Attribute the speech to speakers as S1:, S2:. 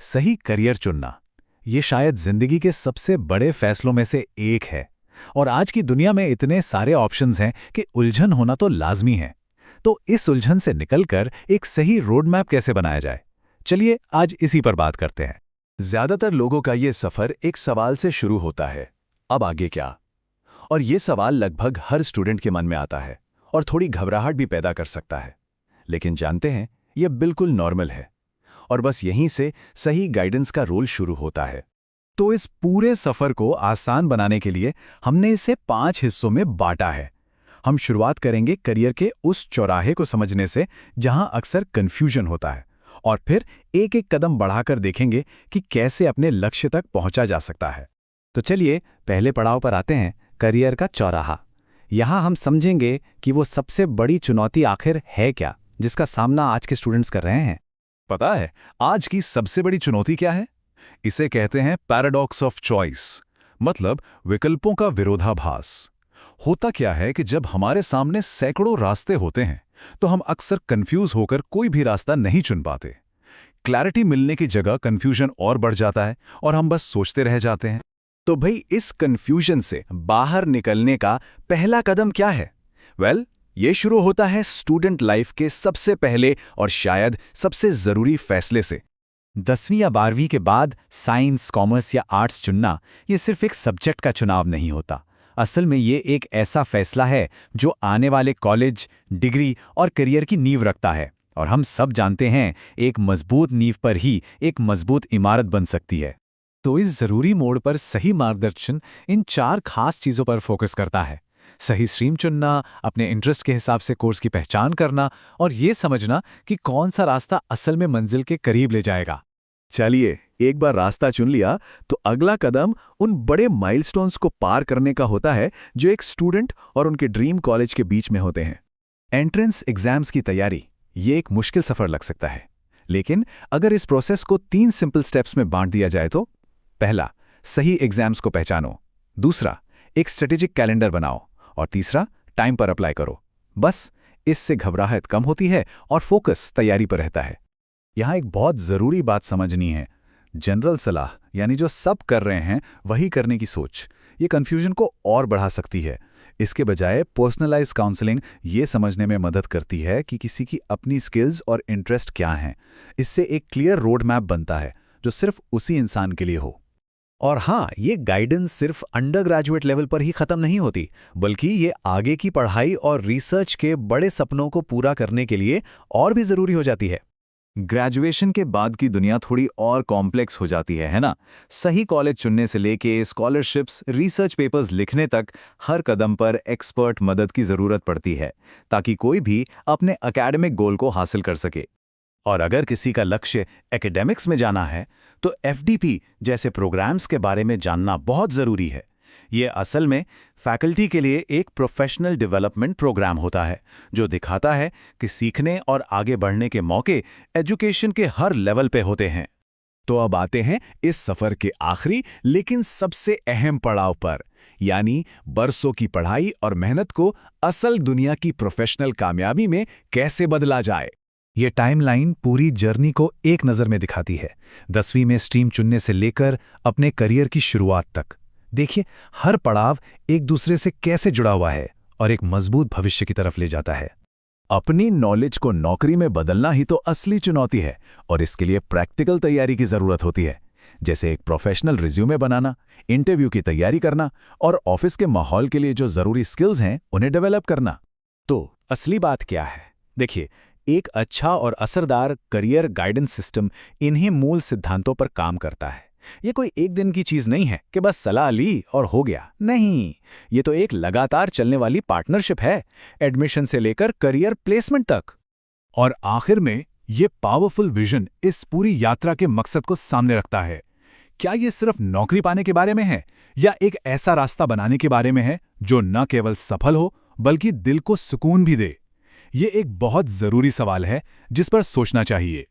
S1: सही करियर चुनना, ये शायद जिंदगी के सबसे बड़े फैसलों में से एक है। और आज की दुनिया में इतने सारे ऑप्शंस हैं कि उलझन होना तो लाजमी है। तो इस उलझन से निकलकर एक सही रोड मैप कैसे बनाया जाए, चलिए आज इसी पर बात करते हैं।
S2: ज्यादातर लोगों का ये सफर एक सवाल से शुरू होता है, अब आगे क्या? और ये सवाल लगभग हर स्टूडेंट के मन में आता है और थोड़ी घबराहट भी पैदा कर सकता है। लेकिन जानते हैं, ये बिल्कुल नॉर्मल है और बस यहीं से सही गाइडेंस का रोल शुरू होता है।
S1: तो इस पूरे सफर को आसान बनाने के लिए हमने इसे 5 हिस्सों में बांटा है। हम शुरुआत करेंगे करियर के उस चौराहे को समझने से जहां अक्सर कंफ्यूजन होता है, और फिर एक एक कदम बढ़ाकर देखेंगे कि कैसे अपने लक्ष्य तक पहुंचा जा सकता है। तो चलिए पहले पड़ाव पर आते हैं, करियर का चौराहा। यहां हम समझेंगे कि वो सबसे बड़ी चुनौती आखिर है क्या, जिसका सामना आज के स्टूडेंट्स कर रहे हैं।
S3: पता है आज की सबसे बड़ी चुनौती क्या है? इसे कहते हैं पैराडॉक्स ऑफ चॉइस, मतलब विकल्पों का विरोधाभास। होता क्या है कि जब हमारे सामने सैकड़ों रास्ते होते हैं तो हम अक्सर कंफ्यूज होकर कोई भी रास्ता नहीं चुन पाते। क्लैरिटी मिलने की जगह कंफ्यूजन और बढ़ जाता है और हम बस सोचते रह जाते हैं।
S1: तो भाई, इस कंफ्यूजन से बाहर निकलने का पहला कदम क्या है? ये शुरू होता है स्टूडेंट लाइफ के सबसे पहले और शायद सबसे जरूरी फैसले से। 10वीं या 12वीं के बाद साइंस, कॉमर्स या आर्ट्स चुनना ये सिर्फ एक सब्जेक्ट का चुनाव नहीं होता। असल में ये एक ऐसा फैसला है जो आने वाले कॉलेज, डिग्री और करियर की नींव रखता है। और हम सब जानते हैं, एक मजबूत नींव पर ही एक मजबूत इमारत बन सकती है। तो इस जरूरी मोड़ पर सही मार्गदर्शन इन 4 खास चीजों पर फोकस करता है। सही स्ट्रीम चुनना, अपने इंटरेस्ट के हिसाब से कोर्स की पहचान करना, और ये समझना कि कौन सा रास्ता असल में मंजिल के करीब ले जाएगा।
S2: चलिए, एक बार रास्ता चुन लिया तो अगला कदम उन बड़े माइलस्टोन्स को पार करने का होता है जो एक स्टूडेंट और उनके ड्रीम कॉलेज के बीच में होते हैं।
S1: एंट्रेंस एग्जाम्स की तैयारी, ये एक मुश्किल सफर लग सकता है, लेकिन अगर इस प्रोसेस को 3 सिंपल स्टेप्स में बांट दिया जाए तो: पहला, सही एग्जाम्स को पहचानो। दूसरा, एक स्ट्रेटेजिक कैलेंडर बनाओ। और तीसरा, टाइम पर अप्लाई करो। बस इससे घबराहट कम होती है और फोकस तैयारी पर रहता है। यहाँ एक बहुत ज़रूरी बात समझनी है, जनरल सलाह यानी जो सब कर रहे हैं वही करने की सोच, ये कन्फ्यूजन को और बढ़ा सकती है। इसके बजाय पर्सनलाइज काउंसलिंग ये समझने में मदद करती है कि किसी की अपनी स्किल्स और इंटरेस्ट क्या हैं। इससे एक क्लियर रोड मैप बनता है जो सिर्फ उसी इंसान के लिए हो। और हाँ, ये गाइडेंस सिर्फ अंडर ग्रेजुएट लेवल पर ही खत्म नहीं होती, बल्कि ये आगे की पढ़ाई और रिसर्च के बड़े सपनों को पूरा करने के लिए और भी ज़रूरी हो जाती है।
S3: ग्रेजुएशन के बाद की दुनिया थोड़ी और कॉम्प्लेक्स हो जाती है ना? सही कॉलेज चुनने से लेके स्कॉलरशिप्स, रिसर्च पेपर्स लिखने तक हर कदम पर एक्सपर्ट मदद की ज़रूरत पड़ती है, ताकि कोई भी अपने एकेडमिक गोल को हासिल कर सके। और अगर किसी का लक्ष्य एकेडमिक्स में जाना है तो एफडीपी जैसे प्रोग्राम्स के बारे में जानना बहुत ज़रूरी है। ये असल में फैकल्टी के लिए एक प्रोफेशनल डेवलपमेंट प्रोग्राम होता है जो दिखाता है कि सीखने और आगे बढ़ने के मौके एजुकेशन के हर लेवल पे होते हैं।
S1: तो अब आते हैं इस सफ़र के आखिरी लेकिन सबसे अहम पड़ाव पर, यानी बरसों की पढ़ाई और मेहनत को असल दुनिया की प्रोफेशनल कामयाबी में कैसे बदला जाए। ये टाइमलाइन पूरी जर्नी को एक नज़र में दिखाती है, 10वीं में स्ट्रीम चुनने से लेकर अपने करियर की शुरुआत तक। देखिए, हर पड़ाव एक दूसरे से कैसे जुड़ा हुआ है और एक मजबूत भविष्य की तरफ ले जाता है। अपनी नॉलेज को नौकरी में बदलना ही तो असली चुनौती है, और इसके लिए प्रैक्टिकल तैयारी की ज़रूरत होती है, जैसे एक प्रोफेशनल रिज्यूमे बनाना, इंटरव्यू की तैयारी करना और ऑफिस के माहौल के लिए जो ज़रूरी स्किल्स हैं उन्हें डेवलप करना। तो असली बात क्या है? देखिए, एक अच्छा और असरदार करियर गाइडेंस सिस्टम इन्हीं मूल सिद्धांतों पर काम करता है। ये कोई एक दिन की चीज नहीं है कि बस सलाह ली और हो गया। नहीं, ये तो एक लगातार चलने वाली पार्टनरशिप है, एडमिशन से लेकर करियर प्लेसमेंट तक।
S3: और आखिर में ये पावरफुल विजन इस पूरी यात्रा के मकसद को सामने रखता है। क्या ये सिर्फ नौकरी पाने के बारे में है, या एक ऐसा रास्ता बनाने के बारे में है जो न केवल सफल हो बल्कि दिल को सुकून भी दे? ये एक बहुत जरूरी सवाल है जिस पर सोचना चाहिए।